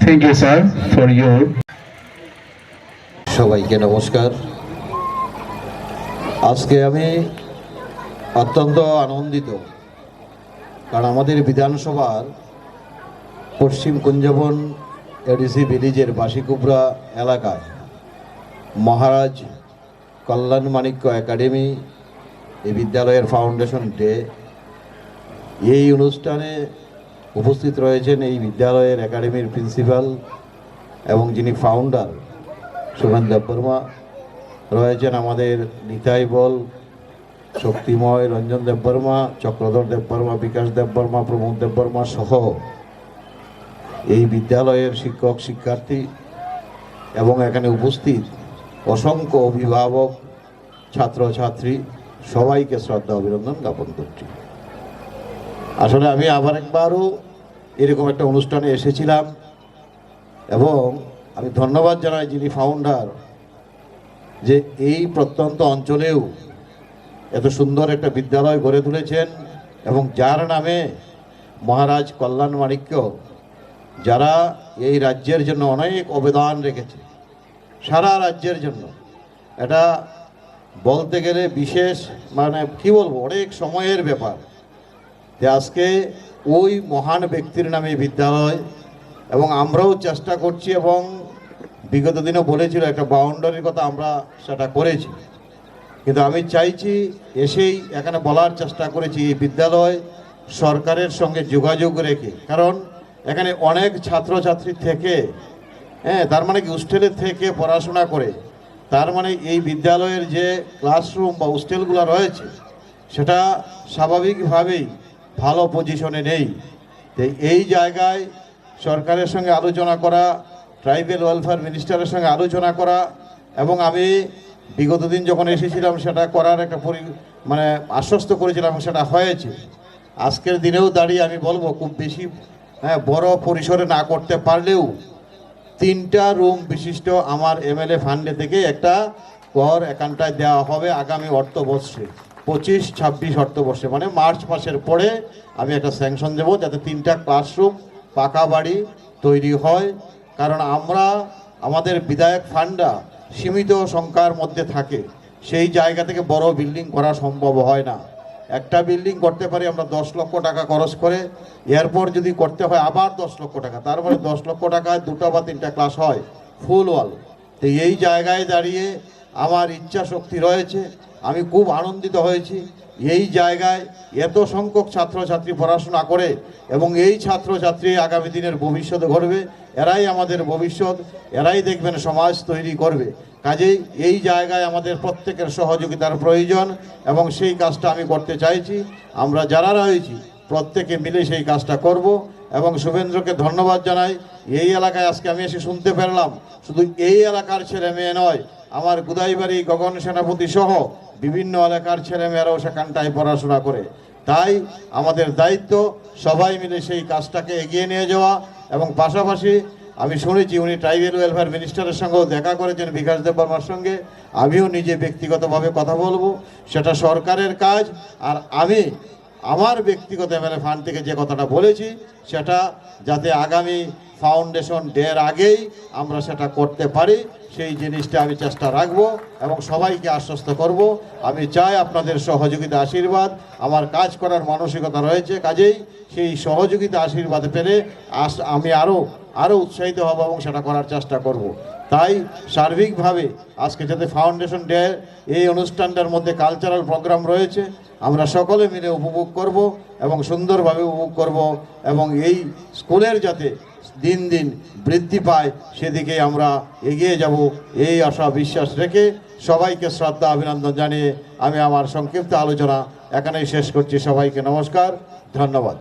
Thank you, sir, for your. সবাইকে নমস্কার। আজকে আমি অত্যন্ত আনন্দিত, কারণ আমাদের বিধানসভার পশ্চিম কুঞ্জবন এডিসি ভিলেজের বাসিকুবরা এলাকায় মহারাজ কল্যাণ মাণিক্য একাডেমি এই বিদ্যালয়ের ফাউন্ডেশন ডে, এই অনুষ্ঠানে উপস্থিত রয়েছেন এই বিদ্যালয়ের একাডেমির প্রিন্সিপাল এবং যিনি ফাউন্ডার সুমেন দেববর্মা, রয়েছেন আমাদের নিতাই বল, শক্তিময়, রঞ্জন দেববর্মা, চক্রধর দেববর্মা, বিকাশ দেববর্মা, প্রমোদ দেববর্মা সহ এই বিদ্যালয়ের শিক্ষক শিক্ষার্থী এবং এখানে উপস্থিত অসংখ্য অভিভাবক, ছাত্রছাত্রী সবাইকে শ্রদ্ধা অভিনন্দন জ্ঞাপন করছি। আসলে আমি আবার একবারও এরকম একটা অনুষ্ঠানে এসেছিলাম এবং আমি ধন্যবাদ জানাই যিনি ফাউন্ডার, যে এই প্রত্যন্ত অঞ্চলেও এত সুন্দর একটা বিদ্যালয় গড়ে তুলেছেন এবং যার নামে মহারাজ কল্যাণ মাণিক্য, যারা এই রাজ্যের জন্য অনেক অবদান রেখেছে, সারা রাজ্যের জন্য, এটা বলতে গেলে বিশেষ মানে কি বলবো, অনেক সময়ের ব্যাপার যে আজকে ওই মহান ব্যক্তির নামে বিদ্যালয়। এবং আমরাও চেষ্টা করছি এবং বিগত দিনও বলেছিল একটা বাউন্ডারির কথা, আমরা সেটা করেছি, কিন্তু আমি চাইছি এসেই এখানে বলার চেষ্টা করেছি এই বিদ্যালয় সরকারের সঙ্গে যোগাযোগ রেখে, কারণ এখানে অনেক ছাত্রছাত্রী থেকে, তার মানে কি হোস্টেলের থেকে পড়াশোনা করে, তার মানে এই বিদ্যালয়ের যে ক্লাসরুম বা হোস্টেলগুলো রয়েছে সেটা স্বাভাবিকভাবেই ভালো পজিশনে নেই। এই জায়গায় সরকারের সঙ্গে আলোচনা করা, ট্রাইবেল ওয়েলফেয়ার মিনিস্টারের সঙ্গে আলোচনা করা, এবং আমি বিগত দিন যখন এসেছিলাম সেটা করার একটা মানে আশ্বস্ত করেছিলাম, সেটা হয়েছে। আজকের দিনেও দাঁড়িয়ে আমি বলবো খুব বেশি বড় পরিসরে না করতে পারলেও 3টা রুম বিশিষ্ট আমার এমএলএ ফান্ডে থেকে একটা ঘর এখানটায় দেওয়া হবে আগামী অর্থবর্ষে, 25-26 অর্থবর্ষে, মানে মার্চ মাসের পরে আমি একটা স্যাংশন দেবো যাতে 3টা ক্লাসরুম পাকা বাড়ি তৈরি হয়। কারণ আমরা আমাদের বিধায়ক ফান্ডটা সীমিত সংখ্যার মধ্যে থাকে, সেই জায়গা থেকে বড় বিল্ডিং করা সম্ভব হয় না। একটা বিল্ডিং করতে পারি আমরা 10 লক্ষ টাকা খরচ করে, এরপর যদি করতে হয় আবার 10 লক্ষ টাকা, তারপরে 10 লক্ষ টাকায় 2টা বা 3টা ক্লাস হয় ফুল ওয়াল। তো এই জায়গায় দাঁড়িয়ে আমার ইচ্ছা শক্তি রয়েছে, আমি খুব আনন্দিত হয়েছি এই জায়গায় এত সংখ্যক ছাত্রছাত্রী পড়াশোনা করে, এবং এই ছাত্রছাত্রী আগামী দিনের ভবিষ্যতে গড়বে, এরাই আমাদের ভবিষ্যৎ, এরাই দেখবেন সমাজ তৈরি করবে। কাজেই এই জায়গায় আমাদের প্রত্যেকের সহযোগিতার প্রয়োজন এবং সেই কাজটা আমি করতে চাইছি। আমরা যারা রয়েছি প্রত্যেকে মিলে সেই কাজটা করব এবং শুভেন্দ্রকে ধন্যবাদ জানাই। এই এলাকায় আজকে আমি এসে শুনতে পেলাম শুধু এই এলাকার ছেলে মেয়ে নয়, আমার গুদাইবাড়ি, গগন সেনাপতি সহ বিভিন্ন এলাকার ছেলেমেয়েরাও সেখানটায় পড়াশোনা করে। তাই আমাদের দায়িত্ব সবাই মিলে সেই কাজটাকে এগিয়ে নিয়ে যাওয়া। এবং পাশাপাশি আমি শুনেছি উনি ট্রাইবেল ওয়েলফেয়ার মিনিস্টারের সঙ্গেও দেখা করেছেন, বিকাশ দেববর্মার সঙ্গে। আমিও নিজে ব্যক্তিগতভাবে কথা বলবো, সেটা সরকারের কাজ। আর আমি আমার ব্যক্তিগত এমএলএ ফান্ড থেকে যে কথাটা বলেছি সেটা যাতে আগামী ফাউন্ডেশন ডের আগেই আমরা সেটা করতে পারি, সেই জিনিসটা আমি চেষ্টা রাখব এবং সবাইকে আশ্বস্ত করব। আমি চাই আপনাদের সহযোগিতা, আশীর্বাদ, আমার কাজ করার মানসিকতা রয়েছে, কাজেই সেই সহযোগিতা আশীর্বাদ পেলে আমি আরও উৎসাহিত হব এবং সেটা করার চেষ্টা করব। তাই সার্বিকভাবে আজকে যাতে ফাউন্ডেশন ডে এই অনুষ্ঠানটার মধ্যে কালচারাল প্রোগ্রাম রয়েছে, আমরা সকলে মিলে উপভোগ করব এবং সুন্দরভাবে উপভোগ করব, এবং এই স্কুলের যাতে দিন দিন বৃদ্ধি পায় সেদিকে আমরা এগিয়ে যাব, এই আশা বিশ্বাস রেখে সবাইকে শ্রদ্ধা অভিনন্দন জানিয়ে আমি আমার সংক্ষিপ্ত আলোচনা এখানেই শেষ করছি। সবাইকে নমস্কার, ধন্যবাদ।